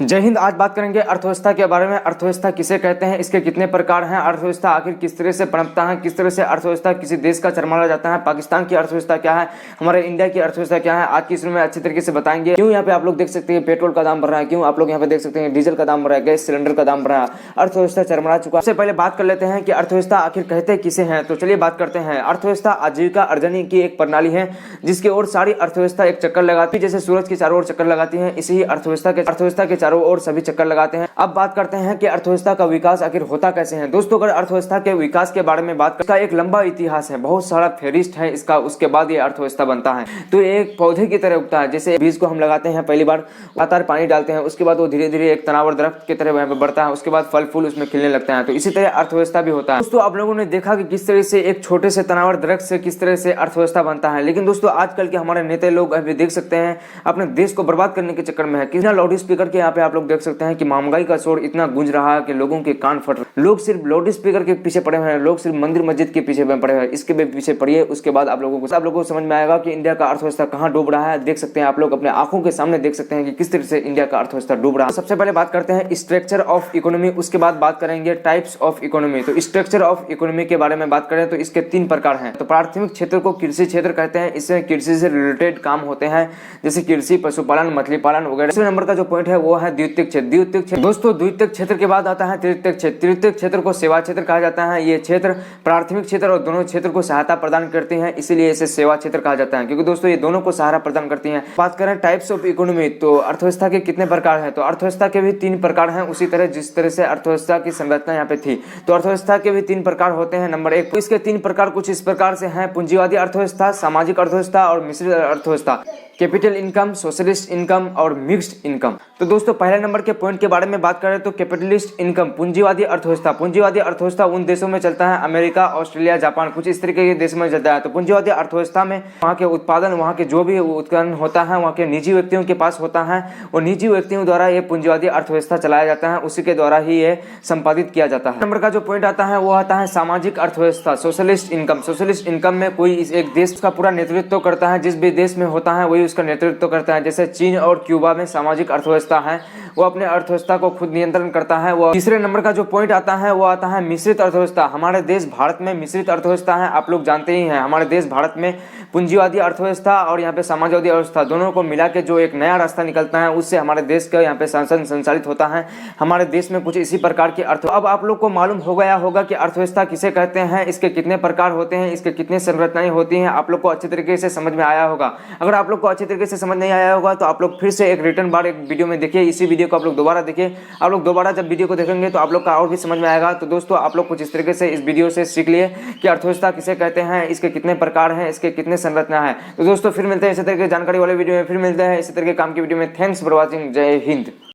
जय हिंद। आज बात करेंगे अर्थव्यवस्था के बारे में। अर्थव्यवस्था किसे कहते हैं, इसके कितने प्रकार हैं, अर्थव्यवस्था आखिर किस तरह से पनपता है, किस तरह से अर्थव्यवस्था किसी देश का चरमाला जाता है, पाकिस्तान की अर्थव्यवस्था क्या है, हमारे इंडिया की अर्थव्यवस्था क्या है, आज की इसमें अच्छी तरीके से बताएंगे। क्यों यहाँ पे आप लोग देख सकते हैं पेट्रोल का दाम बढ़ रहा है, क्यों आप लोग यहाँ पे देख सकते हैं डीजल का दाम बढ़ रहा है, गैस सिलेंडर का दाम बढ़ रहा है, अर्थव्यवस्था चरमरा चुका है। सबसे पहले बात कर लेते हैं कि अर्थव्यवस्था आखिर कहते किसे हैं। तो चलिए बात करते हैं। अर्थव्यवस्था आजीविका अर्जन की एक प्रणाली है जिसकी ओर सारी अर्थव्यवस्था एक चक्कर लगाती है, जैसे सूरज के चारों ओर चक्कर लगाती है, इसी अर्थव्यवस्था के चारों ओर सभी चक्कर लगाते हैं। अब बात करते हैं कि अर्थव्यवस्था का विकास आखिर होता कैसे है। दोस्तों, अगर अर्थव्यवस्था के विकास के बारे में बात करें, इसका एक लंबा इतिहास है, बहुत सारा फेरिस्ट है इसका, उसके बाद ये अर्थव्यवस्था बनता है। तो ये एक पौधे की तरह उगता है, जैसे बीज को हम लगाते हैं, पहली बार लगातार पानी डालते हैं, उसके बाद वो धीरे धीरे एक तनावर दरख्त की तरह बढ़ता है, उसके बाद फल फूल उसमें खिलने लगता है। तो इसी तरह अर्थव्यवस्था भी होता है। दोस्तों, आप लोगों ने देखा कि किस तरह से एक छोटे से तनावर दरख्त से किस तरह से अर्थव्यवस्था बनता है। लेकिन दोस्तों, आजकल के हमारे नेता लोग अभी देख सकते हैं अपने देश को बर्बाद करने के चक्कर में है। कितना लाउड स्पीकर के यहाँ पे आप लोग देख सकते हैं कि महंगाई का शोर इतना गूंज रहा है कि लोगों के कान फट रहे। लोग सिर्फ लाउड स्पीकर के पीछे पड़े हुए हैं, लोग सिर्फ मंदिर मस्जिद के पीछे पड़े हुए हैं। इसके पीछे पड़िए, उसके बाद आप लोगों को समझ में आएगा कि इंडिया का अर्थव्यवस्था कहाँ डूब रहा है। देख सकते हैं आप लोग अपने आंखों के सामने देख सकते हैं कि किस तरह से इंडिया का अर्थव्यवस्था डूब रहा है। सबसे पहले बात करते हैं स्ट्रक्चर ऑफ इकोनॉमी, उसके बाद बात करेंगे टाइप्स ऑफ इकोनॉमी। तो स्ट्रक्चर ऑफ इकोनॉमी के बारे में बात करें तो इसके 3 प्रकार हैं। तो प्राथमिक क्षेत्र को कृषि क्षेत्र कहते हैं, इसमें कृषि से रिलेटेड काम होते हैं, जैसे कृषि, पशुपालन, मछली पालन वगैरह। दूसरे नंबर का जो पॉइंट है वो है द्वितीयक क्षेत्र। द्वितीयक क्षेत्र दोस्तों, द्वितीयक क्षेत्र के बाद आता है तृतीयक क्षेत्र। तृतीयक क्षेत्र को सेवा क्षेत्र कहा जाता है। ये क्षेत्र प्राथमिक क्षेत्र और दोनों क्षेत्र को सहायता प्रदान करते हैं, इसीलिए इसे सेवा क्षेत्र कहा जाता है, क्योंकि दोस्तों ये दोनों को सहारा प्रदान करती हैं। बात करें टाइप्स ऑफ इकोनॉमी, तो अर्थव्यवस्था के कितने प्रकार हैं। तो अर्थव्यवस्था के भी 3 प्रकार हैं, उसी तरह जिस तरह से अर्थव्यवस्था की संरचना यहाँ पे थी, तो अर्थव्यवस्था के भी 3 प्रकार होते हैं। नंबर 1, इसके 3 प्रकार कुछ इस प्रकार से हैं: पूंजीवादी अर्थव्यवस्था, सामाजिक अर्थव्यवस्था और मिश्रित अर्थव्यवस्था, कैपिटल इनकम, सोशलिस्ट इनकम और मिक्स्ड इनकम। तो दोस्तों, पहले नंबर के पॉइंट के बारे में बात करें तो कैपिटलिस्ट इनकम, पूंजीवादी अर्थव्यवस्था। पूंजीवादी अर्थव्यवस्था उन देशों में चलता है, अमेरिका, ऑस्ट्रेलिया, जापान, कुछ इस तरीके के देशों में चलता है। तो पूंजीवादी अर्थव्यवस्था में वहाँ के उत्पादन, वहाँ के जो भी उत्पादन होता है वहाँ के निजी व्यक्तियों के पास होता है, और निजी व्यक्तियों द्वारा ये पूंजीवादी अर्थव्यवस्था चलाया जाता है, उसी के द्वारा ही ये संपादित किया जाता है। नंबर का जो पॉइंट आता है वो आता है सामाजिक अर्थव्यवस्था, सोशलिस्ट इनकम। सोशलिस्ट इनकम में कोई एक देश का पूरा नेतृत्व करता है, जिस भी देश में होता है वही उसका नेतृत्व करता है। जैसे चीन और क्यूबा में सामाजिक अर्थव्यवस्था है, वो अपने अर्थव्यवस्था को खुद नियंत्रण करता है। वो तीसरे नंबर का जो पॉइंट आता है वो आता है मिश्रित अर्थव्यवस्था। हमारे देश भारत में मिश्रित अर्थव्यवस्था है, आप लोग जानते ही हैं। हमारे देश भारत में पूंजीवादी अर्थव्यवस्था और यहाँ पे समाजवादी अर्थव्यवस्था दोनों को मिला के जो एक नया रास्ता निकलता है, उससे हमारे देश का यहाँ पे शासन संचालित होता है। हमारे देश में कुछ इसी प्रकार की अर्थ। अब आप लोग को मालूम हो गया होगा कि अर्थव्यवस्था किसे कहते हैं, इसके कितने प्रकार होते हैं, इसके कितने संरचनाएं होती हैं। आप लोग को अच्छी तरीके से समझ में आया होगा। अगर आप लोग को अच्छी तरीके से समझ नहीं आया होगा तो आप लोग फिर से एक रिटर्न बार एक वीडियो में देखिए, इसी वीडियो को आप लोग दोबारा देखिए। आप लोग दोबारा जब वीडियो को देखेंगे तो आप लोग का और भी समझ में आएगा। तो दोस्तों, आप लोग कुछ इस तरीके से इस वीडियो से सीख लिए कि अर्थव्यवस्था किसे कहते हैं, इसके कितने प्रकार हैं, इसके कितने संरचना है। तो दोस्तों, फिर मिलते हैं इसी तरह की जानकारी वाले वीडियो में, फिर मिलते हैं इसी तरह के काम की वीडियो में। Thanks for watching. जय हिंद।